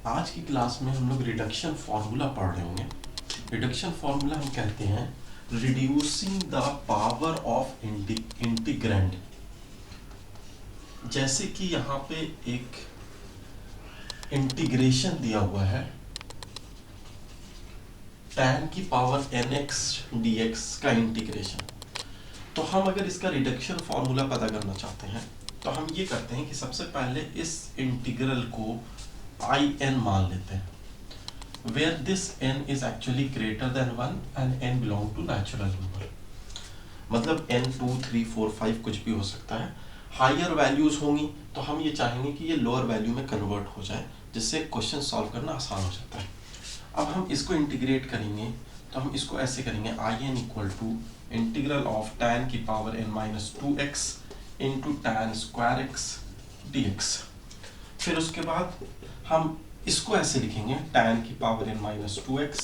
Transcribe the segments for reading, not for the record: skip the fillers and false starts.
आज की क्लास में हम लोग रिडक्शन फार्मूला पढ़ रहे होंगे। रिडक्शन फार्मूला हम कहते हैं reducing the power of integrand. जैसे कि यहाँ पे एक इंटीग्रेशन दिया हुआ है tan की पावर nx dx का इंटीग्रेशन। तो हम अगर इसका रिडक्शन फार्मूला पता करना चाहते हैं तो हम ये करते हैं कि सबसे पहले इस इंटीग्रल को in मान लेते हैं, where this n is actually greater than 1 and n belong to natural number। मतलब n 2 3 4 5 कुछ भी हो सकता है। हायर वैल्यूज होंगी तो हम ये चाहेंगे कि ये लोअर वैल्यू में कन्वर्ट हो जाए, जिससे क्वेश्चन सॉल्व करना आसान हो जाता है। अब हम इसको इंटीग्रेट करेंगे तो हम इसको ऐसे करेंगे in equal to integral of tan की power n minus 2x into tan square x dx। फिर उसके बाद हम इसको ऐसे लिखेंगे tan की power n minus 2x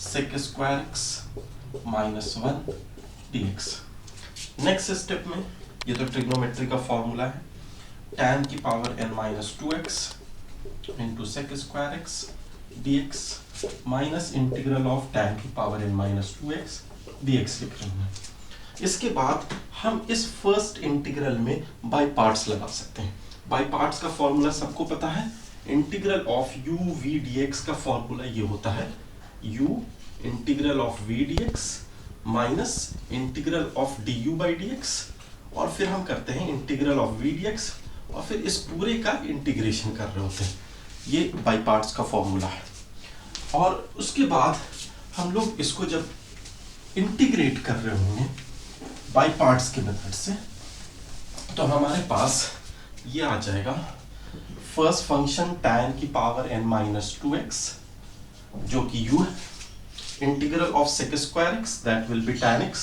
sec square x minus 1 dx। Next step में ये तो ट्रिग्नोमेट्री का फॉर्मूला है, tan की power n minus 2x into sec square x dx minus integral of tan की power n minus 2x dx लिख रहे हैं। इसके बाद हम इस फर्स्ट इंटीग्रल में बाय पार्ट्स लगा सकते हैं। बाय पार्ट्स का फॉर्मूला सबको पता है, integral of u v dx का फॉर्मूला ये होता है u integral of v dx minus integral of du by dx, और फिर हम करते हैं इंटीग्रल ऑफ v dx और फिर इस पूरे का इंटीग्रेशन कर रहे होते हैं। ये बाय पार्ट्स का फॉर्मूला है। और उसके बाद हम लोग इसको जब इंटीग्रेट कर रहे होंगे बाय पार्ट्स के मेथड से, तो हमारे पास ये आ जाएगा फर्स्ट फंक्शन tan की पावर n माइनस 2x जो कि u है, integral of sec square x that will be tan x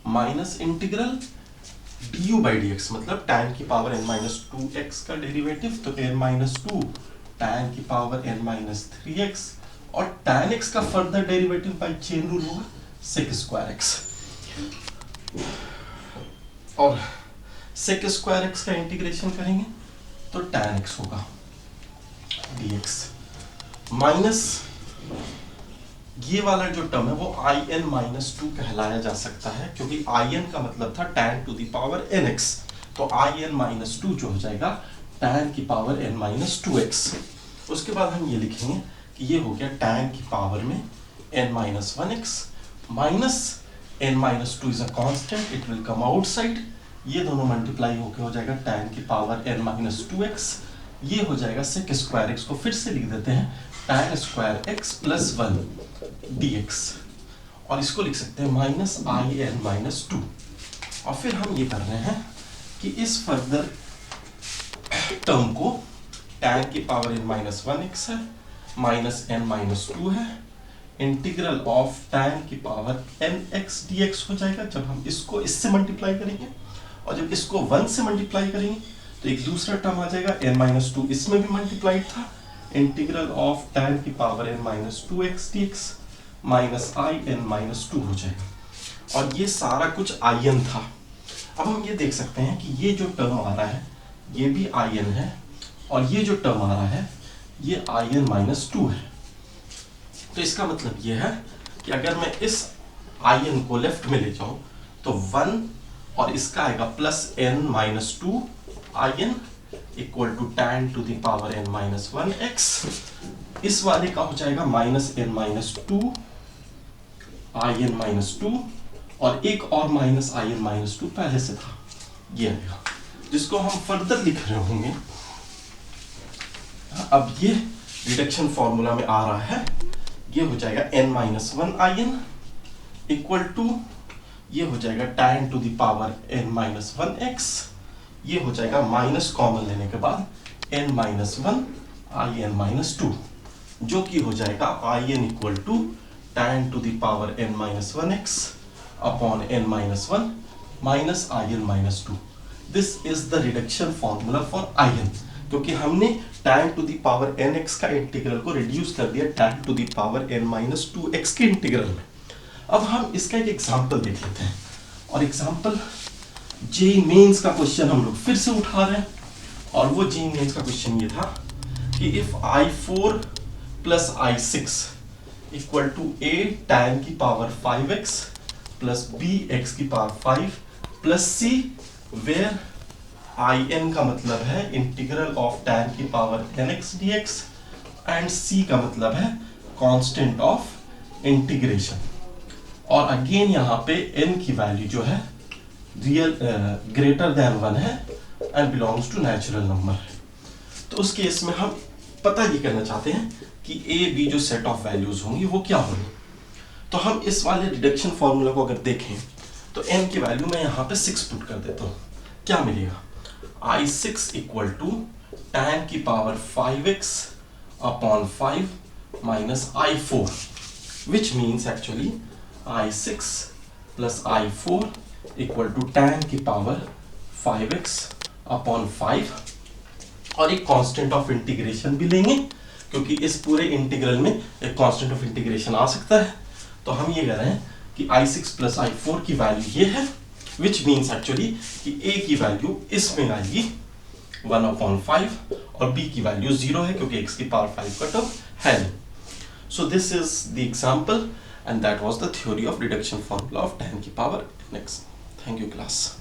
minus integral du by dx मतलब tan की पावर n माइनस 2x का डेरिवेटिव, तो n माइनस 2 tan की power n minus 3x और tan x का further derivative by chain rule होगा sec square x, और sec square x का इंटीग्रेशन करेंगे तो tan x होगा dx माइनस ये वाला जो टर्म है वो in माइनस 2 कहलाया जा सकता है, क्योंकि in का मतलब था tan to the power nx, तो in माइनस 2 जो हो जाएगा tan की पावर n माइनस 2x। उसके बाद हम ये लिखेंगे कि ये हो गया tan की पावर में n minus 1x minus n minus 2 is a constant, it will come outside, ये दोनों मल्टीप्लाई होके हो जाएगा tan की पावर n माइनस 2x, ये हो जाएगा सेक स्क्वायर x को फिर से लिख देते हैं tan square x plus 1 dx, और इसको लिख सकते हैं माइनस in माइनस 2। और फिर हम ये कर रहे हैं कि इस फर्दर टर्म को tan की पावर n माइनस 1x है माइनस n माइनस 2 है, इंटीग्रल ऑफ tan की पावर nx dx हो जाएगा जब हम इसको इससे मल्टीप्लाई करेंगे, और जब इसको 1 से मल्टीप्लाई करेंगे तो एक दूसरा टर्म आ जाएगा n माइनस 2, इसमें भी मल्टीप्लाइड था, इंटीग्रल ऑफ tan की power n minus 2x dx minus in minus 2 हो जाएगा, और ये सारा कुछ in था। अब हम ये देख सकते हैं कि ये जो टर्म आ रहा है ये भी in है, और ये जो टर्म आ रहा है ये in माइनस 2 है। तो इसका मतलब ये है कि अगर मैं इस in को लेफ्ट में ले जाऊं तो 1 और इसका आएगा plus n minus 2 in equal to tan to the power n minus 1x, इस वाले का हो जाएगा minus n minus 2 in minus 2, और एक और माइनस in माइनस 2 पहले से था, ये आएगा जिसको हम फर्दर लिख रहे होंगे। अब ये रिडक्शन फॉर्मूला में आ रहा है, ये हो जाएगा n minus 1 in equal to ये हो जाएगा tan to the power n minus 1x, ये हो जाएगा माइनस कॉमन लेने के बाद n माइनस 1 in माइनस 2, जो कि हो जाएगा in equal to tan to the power n minus 1x upon n minus 1 minus in minus 2। This is the reduction formula for in, क्योंकि हमने tan to the power nx का इंटीग्रल को reduce कर दिया tan to the power n minus 2x के integral में। अब हम इसका एक एग्जांपल देख लेते हैं, और एग्जांपल जेईई मेंस का क्वेश्चन हम लोग फिर से उठा रहे हैं, और वो जेईई मेंस का क्वेश्चन ये था कि if i4 plus i6 equal to a tan की power 5x plus b x की power 5 plus c, where in का मतलब है इंटीग्रल ऑफ tan की power nx dx and c का मतलब है कांस्टेंट ऑफ इंटीग्रेशन। और अगेन यहाँ पे n की वैल्यू जो है रियल ग्रेटर देन 1 है and belongs to natural number है। तो उस केस में हम पता ये करना चाहते हैं कि a b जो सेट ऑफ वैल्यूज होंगी वो क्या होंगी। तो हम इस वाले रिडक्शन फॉर्मूला को अगर देखें तो n की वैल्यू मैं यहाँ पे 6 पुट कर देता हूँ। क्या मिलेगा, i6 इक्वल टू tan की power 5x upon 5 minus i4 which means actually i6 plus i4 equal to tan की पावर 5x अपॉन 5 और एक कांस्टेंट ऑफ इंटीग्रेशन भी लेंगे क्योंकि इस पूरे इंटीग्रल में एक कांस्टेंट ऑफ इंटीग्रेशन आ सकता है। तो हम ये कह रहे हैं कि i6 प्लस i4 की वैल्यू ये है विच मीन्स एक्चुअली कि a की वैल्यू इसमें आएगी 1/5 और b की वैल्यू 0 है क्योंकि x की पावर 5 का टर्म है। So this is the example and that was the theory of reduction formula of tan की power nx। Thank you class.